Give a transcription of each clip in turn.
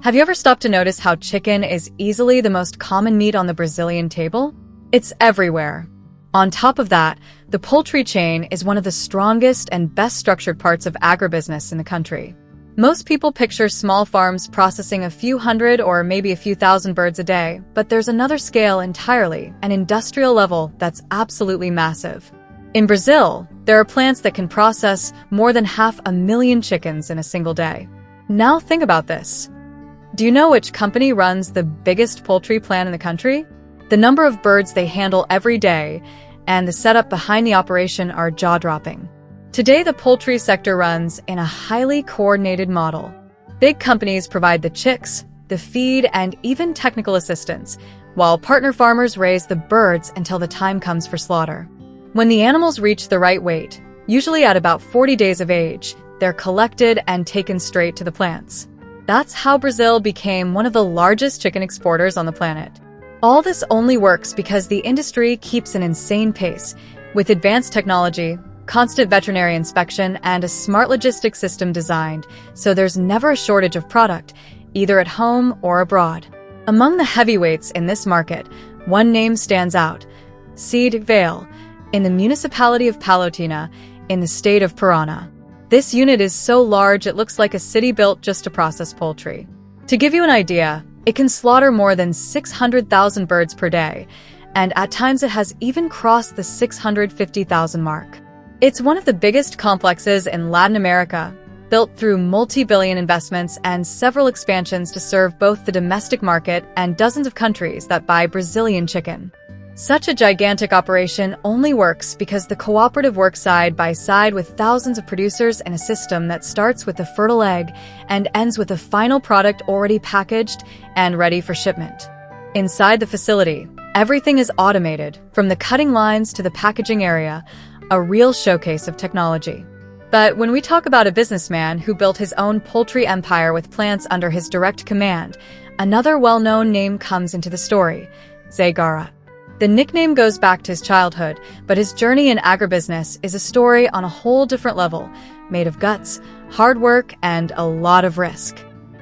Have you ever stopped to notice how chicken is easily the most common meat on the Brazilian table? It's everywhere. On top of that, the poultry chain is one of the strongest and best structured parts of agribusiness in the country. Most people picture small farms processing a few hundred or maybe a few thousand birds a day, but there's another scale entirely, an industrial level that's absolutely massive. In Brazil, there are plants that can process more than 500,000 chickens in a single day. Now think about this. Do you know which company runs the biggest poultry plant in the country? The number of birds they handle every day and the setup behind the operation are jaw-dropping. Today, the poultry sector runs in a highly coordinated model. Big companies provide the chicks, the feed, and even technical assistance, while partner farmers raise the birds until the time comes for slaughter. When the animals reach the right weight, usually at about 40 days of age, they're collected and taken straight to the plants. That's how Brazil became one of the largest chicken exporters on the planet. All this only works because the industry keeps an insane pace, with advanced technology, constant veterinary inspection, and a smart logistics system designed so there's never a shortage of product, either at home or abroad. Among the heavyweights in this market, one name stands out: Seed Vale, in the municipality of Palotina, in the state of Paraná. This unit is so large it looks like a city built just to process poultry. To give you an idea, it can slaughter more than 600,000 birds per day, and at times it has even crossed the 650,000 mark. It's one of the biggest complexes in Latin America, built through multi-billion investments and several expansions to serve both the domestic market and dozens of countries that buy Brazilian chicken. Such a gigantic operation only works because the cooperative work side by side with thousands of producers in a system that starts with a fertile egg and ends with a final product already packaged and ready for shipment. Inside the facility, everything is automated, from the cutting lines to the packaging area, a real showcase of technology. But when we talk about a businessman who built his own poultry empire with plants under his direct command, another well-known name comes into the story: Zé Garra. The nickname goes back to his childhood, but his journey in agribusiness is a story on a whole different level, made of guts, hard work, and a lot of risk.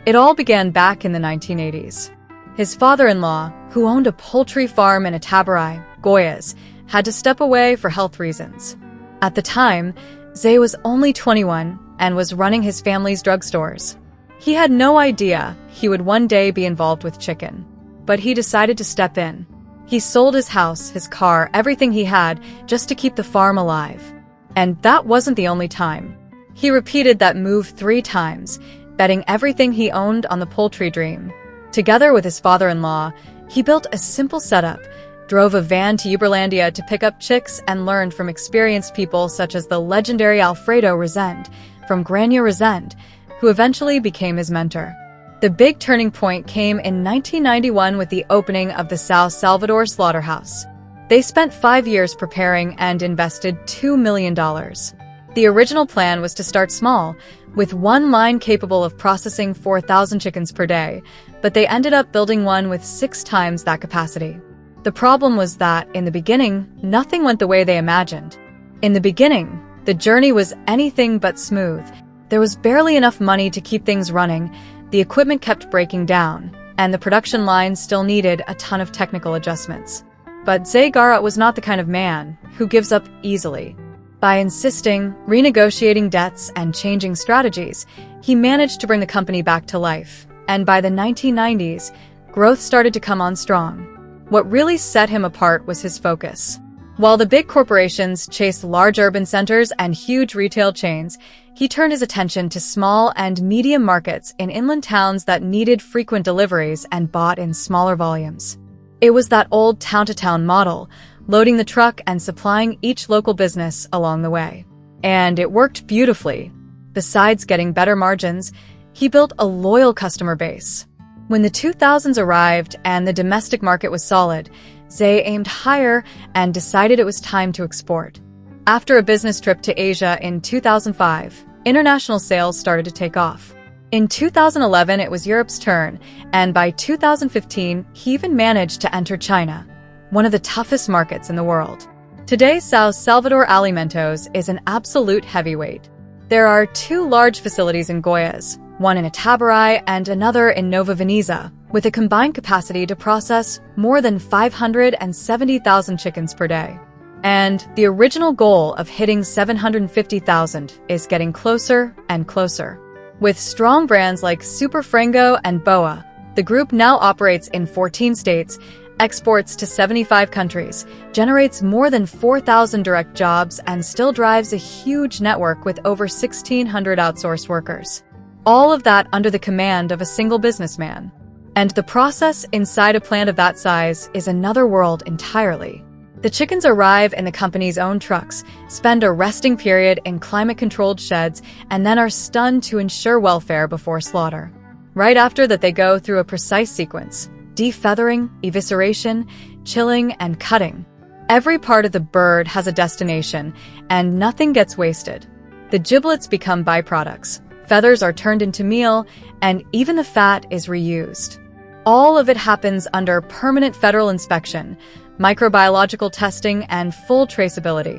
It all began back in the 1980s. His father-in-law, who owned a poultry farm in Itaboraí, Goiás, had to step away for health reasons. At the time, Zé was only 21 and was running his family's drugstores. He had no idea he would one day be involved with chicken, but he decided to step in. He sold his house, his car, everything he had, just to keep the farm alive. And that wasn't the only time. He repeated that move 3 times, betting everything he owned on the poultry dream. Together with his father-in-law, he built a simple setup, drove a van to Uberlandia to pick up chicks, and learned from experienced people such as the legendary Alfredo Rezende from Granja Rezende, who eventually became his mentor. The big turning point came in 1991 with the opening of the São Salvador slaughterhouse. They spent 5 years preparing and invested $2 million. The original plan was to start small, with one line capable of processing 4,000 chickens per day, but they ended up building one with 6 times that capacity. The problem was that, in the beginning, nothing went the way they imagined. In the beginning, the journey was anything but smooth. There was barely enough money to keep things running, the equipment kept breaking down, and the production line still needed a ton of technical adjustments. But Zé Garra was not the kind of man who gives up easily. By insisting, renegotiating debts, and changing strategies, he managed to bring the company back to life, and by the 1990s, growth started to come on strong. What really set him apart was his focus. While the big corporations chased large urban centers and huge retail chains, he turned his attention to small and medium markets in inland towns that needed frequent deliveries and bought in smaller volumes. It was that old town-to-town model, loading the truck and supplying each local business along the way. And it worked beautifully. Besides getting better margins, he built a loyal customer base. When the 2000s arrived and the domestic market was solid, Zé aimed higher and decided it was time to export. After a business trip to Asia in 2005, international sales started to take off. In 2011, it was Europe's turn, and by 2015, he even managed to enter China, one of the toughest markets in the world. Today, São Salvador Alimentos is an absolute heavyweight. There are 2 large facilities in Goiás, one in Itaboraí and another in Nova Veneza, with a combined capacity to process more than 570,000 chickens per day. And the original goal of hitting 750,000 is getting closer and closer. With strong brands like Superfrango and Boa, the group now operates in 14 states, exports to 75 countries, generates more than 4,000 direct jobs, and still drives a huge network with over 1,600 outsourced workers. All of that under the command of a single businessman. And the process inside a plant of that size is another world entirely. The chickens arrive in the company's own trucks, spend a resting period in climate-controlled sheds, and then are stunned to ensure welfare before slaughter. Right after that, they go through a precise sequence: defeathering, evisceration, chilling, and cutting. Every part of the bird has a destination, and nothing gets wasted. The giblets become byproducts, feathers are turned into meal, and even the fat is reused. All of it happens under permanent federal inspection, microbiological testing, and full traceability.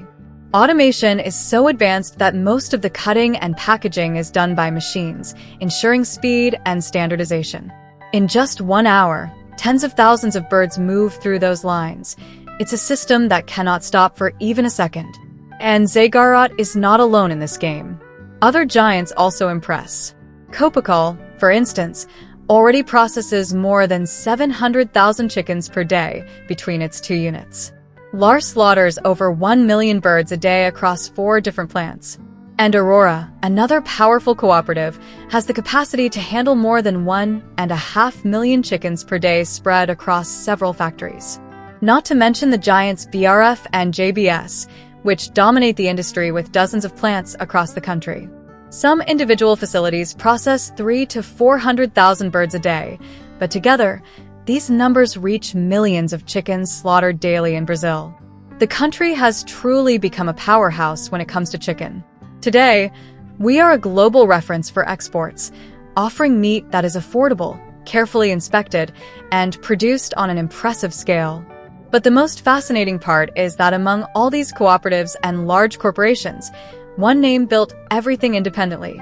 Automation is so advanced that most of the cutting and packaging is done by machines, ensuring speed and standardization. In just 1 hour, tens of thousands of birds move through those lines. It's a system that cannot stop for even a second. And Zaygarat is not alone in this game. Other giants also impress. Copacol, for instance, already processes more than 700,000 chickens per day between its 2 units. LAR slaughters over 1 million birds a day across 4 different plants. And Aurora, another powerful cooperative, has the capacity to handle more than 1.5 million chickens per day spread across several factories. Not to mention the giants BRF and JBS, which dominate the industry with dozens of plants across the country. Some individual facilities process 300,000 to 400,000 birds a day, but together, these numbers reach millions of chickens slaughtered daily in Brazil. The country has truly become a powerhouse when it comes to chicken. Today, we are a global reference for exports, offering meat that is affordable, carefully inspected, and produced on an impressive scale. But the most fascinating part is that among all these cooperatives and large corporations, one name built everything independently: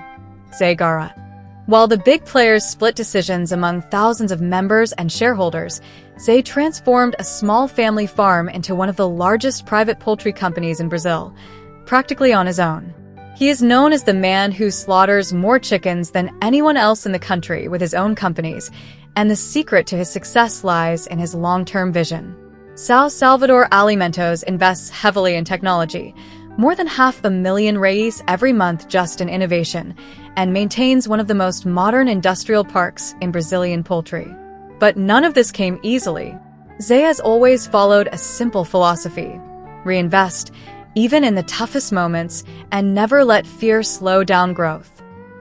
Zaygarat. While the big players split decisions among thousands of members and shareholders, Zay transformed a small family farm into one of the largest private poultry companies in Brazil, practically on his own. He is known as the man who slaughters more chickens than anyone else in the country with his own companies, and the secret to his success lies in his long-term vision. São Salvador Alimentos invests heavily in technology, more than 500,000 reais every month just in innovation, and maintains one of the most modern industrial parks in Brazilian poultry. But none of this came easily. Zay has always followed a simple philosophy: reinvest, even in the toughest moments, and never let fear slow down growth.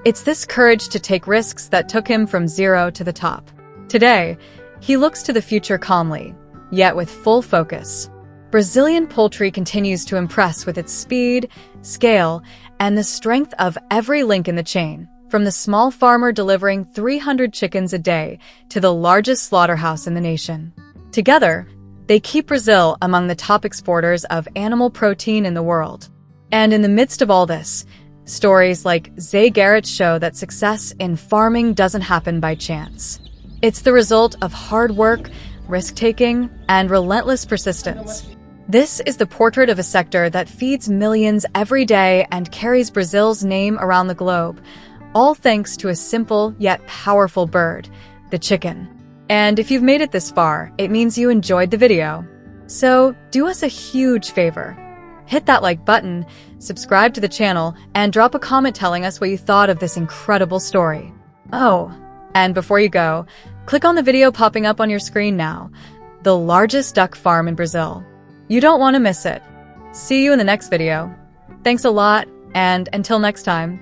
It's this courage to take risks that took him from zero to the top. Today, he looks to the future calmly, yet with full focus. Brazilian poultry continues to impress with its speed, scale, and the strength of every link in the chain, from the small farmer delivering 300 chickens a day to the largest slaughterhouse in the nation. Together, they keep Brazil among the top exporters of animal protein in the world. And in the midst of all this, stories like Zaygarat show that success in farming doesn't happen by chance. It's the result of hard work, risk-taking, and relentless persistence. This is the portrait of a sector that feeds millions every day and carries Brazil's name around the globe, all thanks to a simple yet powerful bird, the chicken. And if you've made it this far, it means you enjoyed the video. So do us a huge favor. Hit that like button, subscribe to the channel, and drop a comment telling us what you thought of this incredible story. Oh, and before you go, click on the video popping up on your screen now, the largest duck farm in Brazil. You don't want to miss it. See you in the next video. Thanks a lot, and until next time.